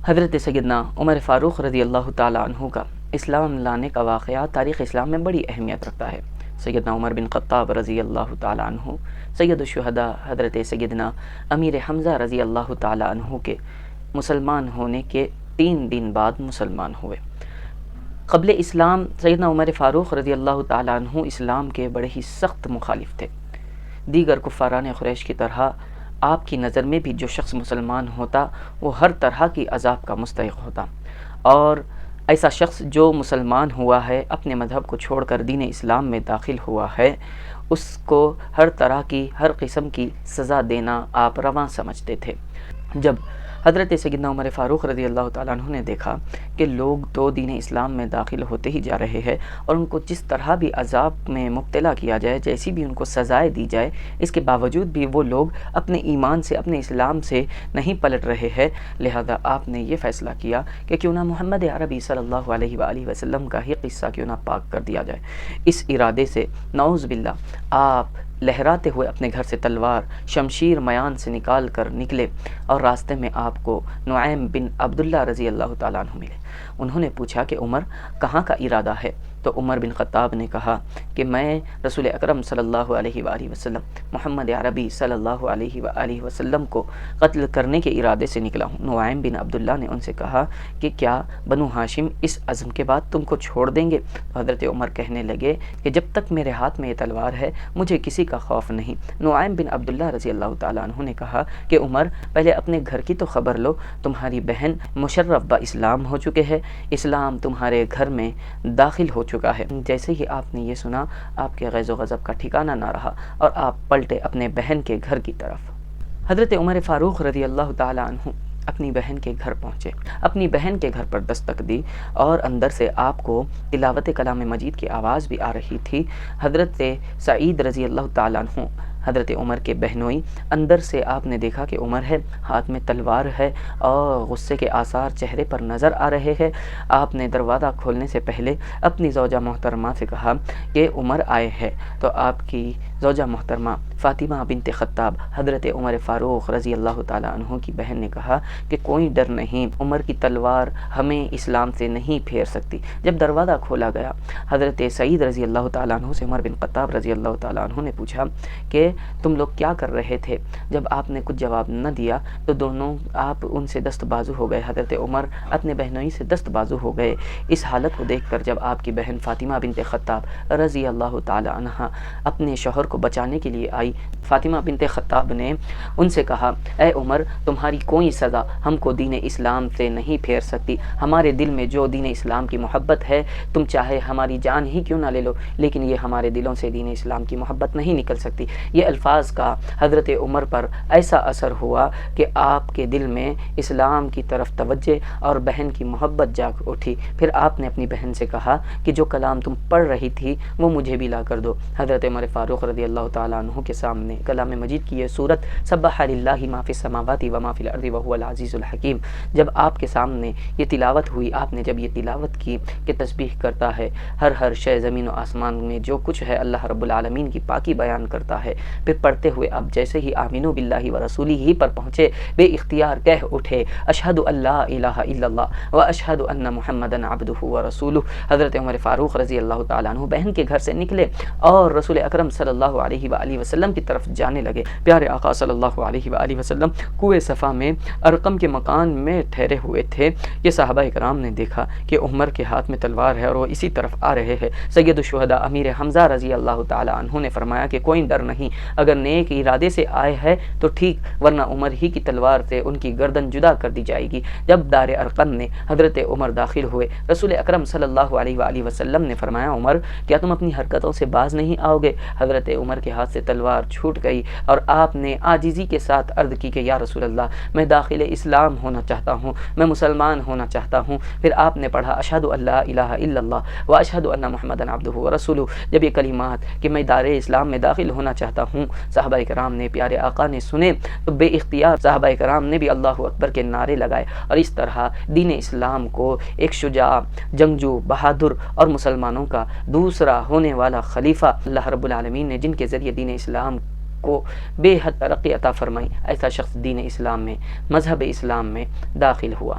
حضرت سیدنا عمر فاروق رضی اللہ تعالیٰ عنہ کا اسلام لانے کا واقعہ تاریخ اسلام میں بڑی اہمیت رکھتا ہے۔ سیدنا عمر بن خطاب رضی اللہ تعالیٰ عنہ سید الشہداء حضرت سیدنا امیر حمزہ رضی اللہ تعالیٰ عنہ کے مسلمان ہونے کے 3 دن بعد مسلمان ہوئے۔ قبل اسلام سیدنا عمر فاروق رضی اللہ تعالیٰ عنہ اسلام کے بڑے ہی سخت مخالف تھے۔ دیگر کفاران قریش کی طرح آپ کی نظر میں بھی جو شخص مسلمان ہوتا وہ ہر طرح کی عذاب کا مستحق ہوتا، اور ایسا شخص جو مسلمان ہوا ہے، اپنے مذہب کو چھوڑ کر دین اسلام میں داخل ہوا ہے، اس کو ہر طرح کی ہر قسم کی سزا دینا آپ رواں سمجھتے تھے۔ جب حضرت سیدنا عمر فاروق رضی اللہ تعالیٰ عنہ نے دیکھا کہ لوگ تو دین اسلام میں داخل ہوتے ہی جا رہے ہیں اور ان کو جس طرح بھی عذاب میں مبتلا کیا جائے، جیسی بھی ان کو سزائیں دی جائے، اس کے باوجود بھی وہ لوگ اپنے ایمان سے، اپنے اسلام سے نہیں پلٹ رہے ہیں، لہذا آپ نے یہ فیصلہ کیا کہ کیوں نہ محمد عربی صلی اللہ علیہ وآلہ وسلم کا ہی قصہ کیوں نہ پاک کر دیا جائے۔ اس ارادے سے نعوذ باللہ آپ لہراتے ہوئے اپنے گھر سے تلوار شمشیر میان سے نکال کر نکلے، اور راستے میں آپ کو نعیم بن عبداللہ رضی اللہ تعالیٰ عنہ ملے۔ انہوں نے پوچھا کہ عمر کہاں کا ارادہ ہے؟ تو عمر بن خطاب نے کہا کہ میں رسول اکرم صلی اللہ علیہ وآلہ وسلم محمد عربی صلی اللہ علیہ وآلہ وسلم کو قتل کرنے کے ارادے سے نکلا ہوں۔ نعیم بن عبداللہ نے ان سے کہا کہ کیا بنو ہاشم اس عزم کے بعد تم کو چھوڑ دیں گے؟ تو حضرت عمر کہنے لگے کہ جب تک میرے ہاتھ میں یہ تلوار ہے مجھے کسی کا خوف نہیں۔ نعیم بن عبداللہ رضی اللہ تعالیٰ عنہ نے کہا کہ عمر پہلے اپنے گھر کی تو خبر لو، تمہاری بہن مشرف با اسلام ہو چکے ہیں، اسلام تمہارے گھر میں داخل ہو چکا ہے۔ جیسے ہی آپ نے یہ سنا، آپ کے غیظ و غضب کا ٹھکانہ نہ رہا اور آپ پلٹے اپنے بہن کے گھر کی طرف۔ حضرت عمر فاروق رضی اللہ تعالیٰ عنہ اپنی بہن کے گھر پہنچے، اپنی بہن کے گھر پر دستک دی، اور اندر سے آپ کو تلاوت کلام مجید کی آواز بھی آ رہی تھی۔ حضرت سعید رضی اللہ تعالیٰ عنہ حضرت عمر کے بہنوئی، اندر سے آپ نے دیکھا کہ عمر ہے، ہاتھ میں تلوار ہے اور غصے کے آثار چہرے پر نظر آ رہے ہیں۔ آپ نے دروازہ کھولنے سے پہلے اپنی زوجہ محترمہ سے کہا کہ عمر آئے ہیں، تو آپ کی زوجہ محترمہ فاطمہ بنت خطاب حضرت عمر فاروق رضی اللہ تعالیٰ عنہ کی بہن نے کہا کہ کوئی ڈر نہیں، عمر کی تلوار ہمیں اسلام سے نہیں پھیر سکتی۔ جب دروازہ کھولا گیا، حضرت سعید رضی اللہ تعالیٰ عنہ سے عمر بن خطاب رضی اللہ تعالیٰ عنہ نے پوچھا کہ تم لوگ کیا کر رہے تھے؟ جب آپ نے کچھ جواب نہ دیا تو دونوں آپ ان سے دست بازو ہو گئے، حضرت عمر اپنے بہنوئی سے دست بازو ہو گئے۔ اس حالت کو دیکھ کر جب آپ کی بہن فاطمہ بنت خطاب رضی اللہ تعالی عنہا اپنے شوہر کو بچانے کے لیے آئی، فاطمہ بنت خطاب نے ان سے کہا اے عمر، تمہاری کوئی سزا ہم کو دین اسلام سے نہیں پھیر سکتی، ہمارے دل میں جو دین اسلام کی محبت ہے، تم چاہے ہماری جان ہی کیوں نہ لے لو، لیکن یہ ہمارے دلوں سے دین اسلام کی محبت نہیں نکل سکتی۔ یہ الفاظ کا حضرت عمر پر ایسا اثر ہوا کہ آپ کے دل میں اسلام کی طرف توجہ اور بہن کی محبت جاگ اٹھی۔ پھر آپ نے اپنی بہن سے کہا کہ جو کلام تم پڑھ رہی تھی وہ مجھے بھی لا کر دو۔ حضرت عمر فاروق رضی اللہ تعالیٰ عنہ کے سامنے کلام مجید کی یہ سورت سبح للہ ما فی السماوات و ما فی الارض وهو العزیز الحکیم جب آپ کے سامنے یہ تلاوت ہوئی، آپ نے جب یہ تلاوت کی کہ تسبیح کرتا ہے ہر شے زمین و آسمان میں جو کچھ ہے اللہ رب العالمین کی پاکی بیان کرتا ہے، پھر پڑھتے ہوئے اب جیسے ہی آمینو باللہ و رسولہ ہی پر پہنچے، بے اختیار کہہ اٹھے اشہد ان لا الہ الا اللہ و اشہد ان محمدن عبدہ و رسولہ۔ حضرت عمر فاروق رضی اللہ تعالیٰ عنہ بہن کے گھر سے نکلے اور رسول اکرم صلی اللہ علیہ وآلہ وسلم کی طرف جانے لگے۔ پیارے آقا صلی اللہ علیہ وآلہ وسلم کوہ صفا میں ارقم کے مکان میں ٹھہرے ہوئے تھے۔ یہ صحابہ کرام نے دیکھا کہ عمر کے ہاتھ میں تلوار ہے اور وہ اسی طرف آ رہے ہیں۔ سید الشہداء امیر حمزہ رضی اللہ تعالیٰ عنہ نے فرمایا کہ کوئی ڈر نہیں، اگر نیک ارادے سے آئے ہیں تو ٹھیک، ورنہ عمر ہی کی تلوار سے ان کی گردن جدا کر دی جائے گی۔ جب دار ارقم نے حضرت عمر داخل ہوئے، رسول اکرم صلی اللہ علیہ وآلہ وسلم نے فرمایا عمر کیا تم اپنی حرکتوں سے باز نہیں آؤ گے؟ حضرت عمر کے ہاتھ سے تلوار چھوٹ گئی اور آپ نے عاجزی کے ساتھ عرض کی کہ یا رسول اللہ، میں داخل اسلام ہونا چاہتا ہوں، میں مسلمان ہونا چاہتا ہوں۔ پھر آپ نے پڑھا اشہد ان لا الہ الا اللہ و اشہد ان محمدن عبدہ و رسولہ۔ جب یہ کلمات کہ میں دار اسلام میں داخل ہونا چاہتا ہوں صحابہ کرام نے، پیارے آقا نے سنے تو بے اختیار صحابہ کرام نے بھی اللہ اکبر کے نعرے لگائے، اور اس طرح دین اسلام کو ایک شجاع، جنگجو، بہادر اور مسلمانوں کا دوسرا ہونے والا خلیفہ اللہ رب العالمین نے جن کے ذریعے دین اسلام کو بے حد ترقی عطا فرمائی، ایسا شخص دین اسلام میں، مذہب اسلام میں داخل ہوا۔